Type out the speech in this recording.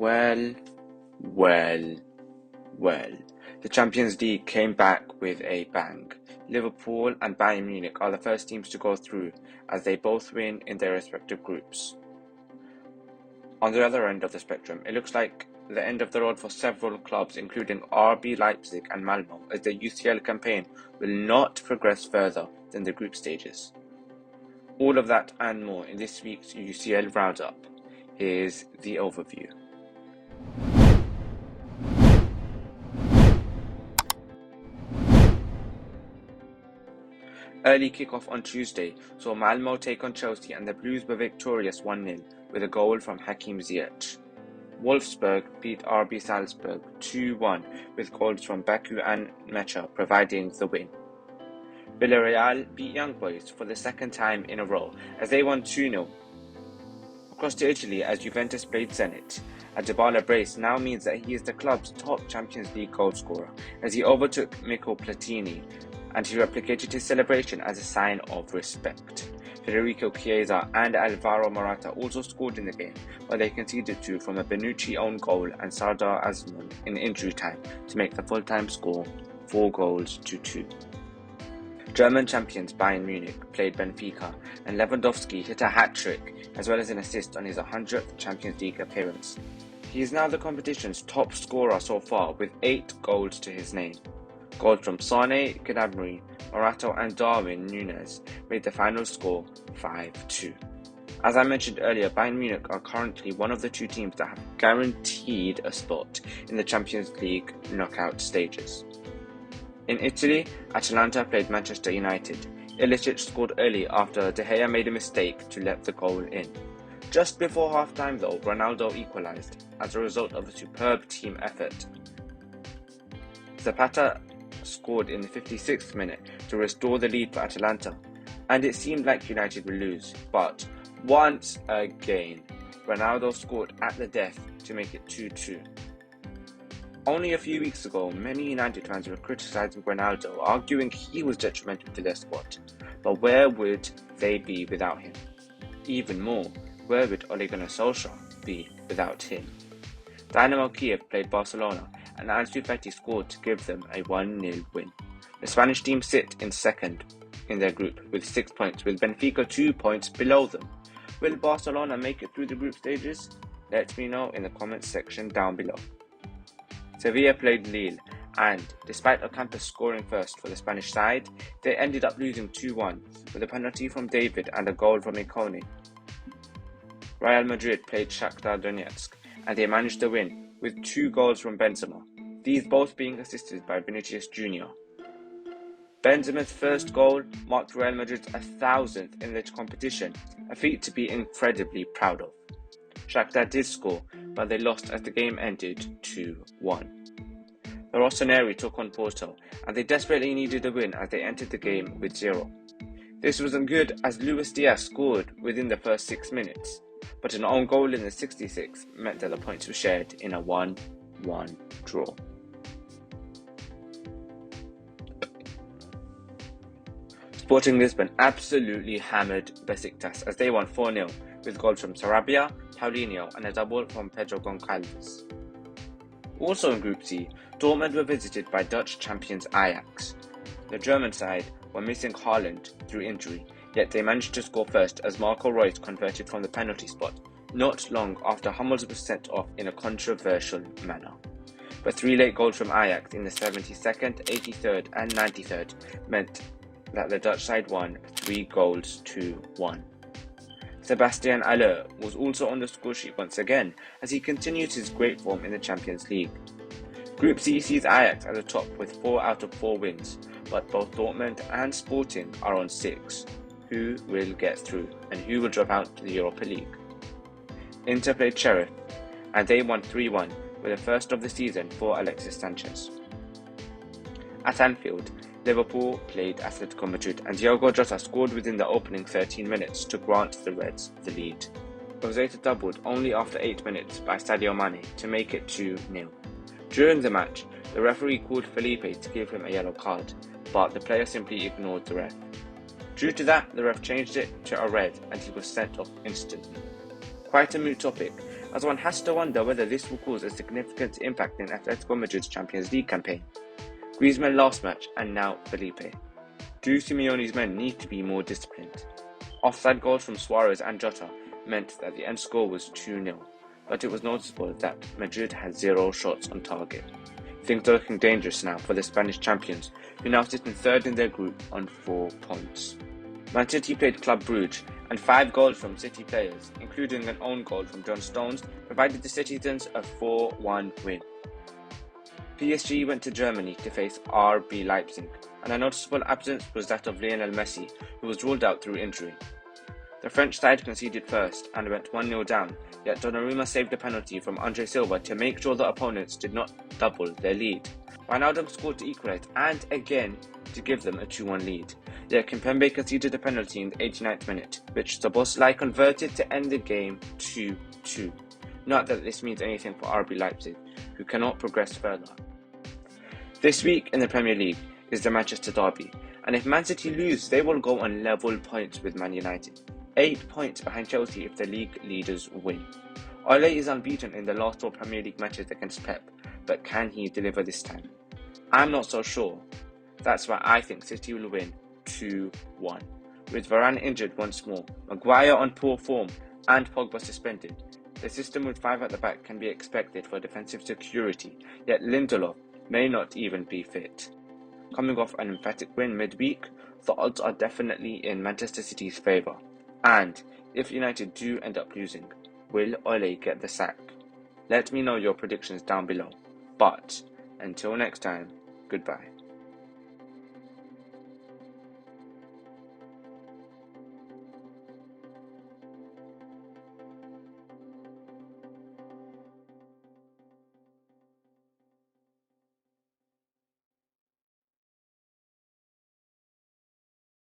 Well, well, well. The Champions League came back with a bang. Liverpool and Bayern Munich are the first teams to go through, as they both win in their respective groups. On the other end of the spectrum, it looks like the end of the road for several clubs, including RB Leipzig and Malmo, as the UCL campaign will not progress further than the group stages. All of that and more in this week's UCL Round-up. Here's the overview. Early kick-off on Tuesday saw Malmo take on Chelsea, and the Blues were victorious 1-0 with a goal from Hakim Ziyech. Wolfsburg beat RB Salzburg 2-1 with goals from Baku and Mecha providing the win. Villarreal beat Young Boys for the second time in a row as they won 2-0. Across to Italy, as Juventus played Zenit, a Dybala brace now means that he is the club's top Champions League goalscorer as he overtook Michael Platini, and he replicated his celebration as a sign of respect. Federico Chiesa and Alvaro Morata also scored in the game, while they conceded 2 from a Bonucci own goal and Sardar Azmoun in injury time to make the full-time score 4-2. German champions Bayern Munich played Benfica, and Lewandowski hit a hat-trick as well as an assist on his 100th Champions League appearance. He is now the competition's top scorer so far with 8 goals to his name. Goals from Sane, Gnabry, Morata and Darwin Núñez made the final score 5-2. As I mentioned earlier, Bayern Munich are currently one of the 2 teams that have guaranteed a spot in the Champions League knockout stages. In Italy, Atalanta played Manchester United. Ilicic scored early after De Gea made a mistake to let the goal in. Just before half-time though, Ronaldo equalised as a result of a superb team effort. Zapata scored in the 56th minute to restore the lead for Atalanta, and it seemed like United would lose, but once again, Ronaldo scored at the death to make it 2-2. Only a few weeks ago, many United fans were criticising Ronaldo, arguing he was detrimental to their squad, but where would they be without him? Even more, where would Ole Gunnar Solskjaer be without him? Dynamo Kiev played Barcelona, and Ansu Fati scored to give them a 1-0 win. The Spanish team sit in second in their group with 6 points, with Benfica 2 points below them. Will Barcelona make it through the group stages? Let me know in the comments section down below. Sevilla played Lille, and despite Ocampos scoring first for the Spanish side, they ended up losing 2-1 with a penalty from David and a goal from Icone. Real Madrid played Shakhtar Donetsk, and they managed to win with 2 goals from Benzema, these both being assisted by Vinicius Jr. Benzema's first goal marked Real Madrid's 1,000th in the competition, a feat to be incredibly proud of. Shakhtar did score, but they lost as the game ended 2-1. The Rossoneri took on Porto, and they desperately needed a win as they entered the game with 0. This wasn't good as Luis Diaz scored within the first 6 minutes, but an own goal in the 66th meant that the points were shared in a 1-1 draw. Sporting Lisbon absolutely hammered Besiktas as they won 4-0 with goals from Sarabia, Paulinho and a double from Pedro Goncalves. Also in Group C, Dortmund were visited by Dutch champions Ajax. The German side were missing Haaland through injury, yet they managed to score first as Marco Reus converted from the penalty spot, not long after Hummels was sent off in a controversial manner. But 3 late goals from Ajax in the 72nd, 83rd and 93rd meant that the Dutch side won 3-1. Sebastian Haller was also on the scoresheet once again as he continued his great form in the Champions League. Group C sees Ajax at the top with 4 out of 4 wins, but both Dortmund and Sporting are on 6. Who will get through and who will drop out to the Europa League? Inter played Sheriff, and they won 3-1 with the first of the season for Alexis Sanchez. At Anfield, Liverpool played Atletico Madrid, and Diogo Jota scored within the opening 13 minutes to grant the Reds the lead. Rosetta doubled only after 8 minutes by Sadio Mane to make it 2-0. During the match, the referee called Felipe to give him a yellow card, but the player simply ignored the ref. Due to that, the ref changed it to a red and he was sent off instantly. Quite a moot topic, as one has to wonder whether this will cause a significant impact in Atletico Madrid's Champions League campaign. Griezmann last match, and now Felipe. Do Simeone's men need to be more disciplined? Offside goals from Suarez and Jota meant that the end score was 2-0, but it was noticeable that Madrid had 0 shots on target. Things are looking dangerous now for the Spanish champions, who now sit in third in their group on 4 points. Man City played Club Brugge, and 5 goals from City players, including an own goal from John Stones, provided the citizens a 4-1 win. PSG went to Germany to face RB Leipzig, and a noticeable absence was that of Lionel Messi, who was ruled out through injury. The French side conceded first and went 1-0 down, yet Donnarumma saved a penalty from Andre Silva to make sure the opponents did not double their lead. Ronaldo scored to equalise and again to give them a 2-1 lead, yet Kimpembe conceded a penalty in the 89th minute, which Szoboszlai converted to end the game 2-2. Not that this means anything for RB Leipzig, who cannot progress further. This week in the Premier League is the Manchester derby, and if Man City lose, they will go on level points with Man United, 8 points behind Chelsea if the league leaders win. Ole is unbeaten in the last 4 Premier League matches against Pep, but can he deliver this time? I'm not so sure. That's why I think City will win 2-1. With Varane injured once more, Maguire on poor form, and Pogba suspended, the system with 5 at the back can be expected for defensive security, yet Lindelof may not even be fit. Coming off an emphatic win midweek, the odds are definitely in Manchester City's favour. And if United do end up losing, will Ole get the sack? Let me know your predictions down below. But until next time, goodbye.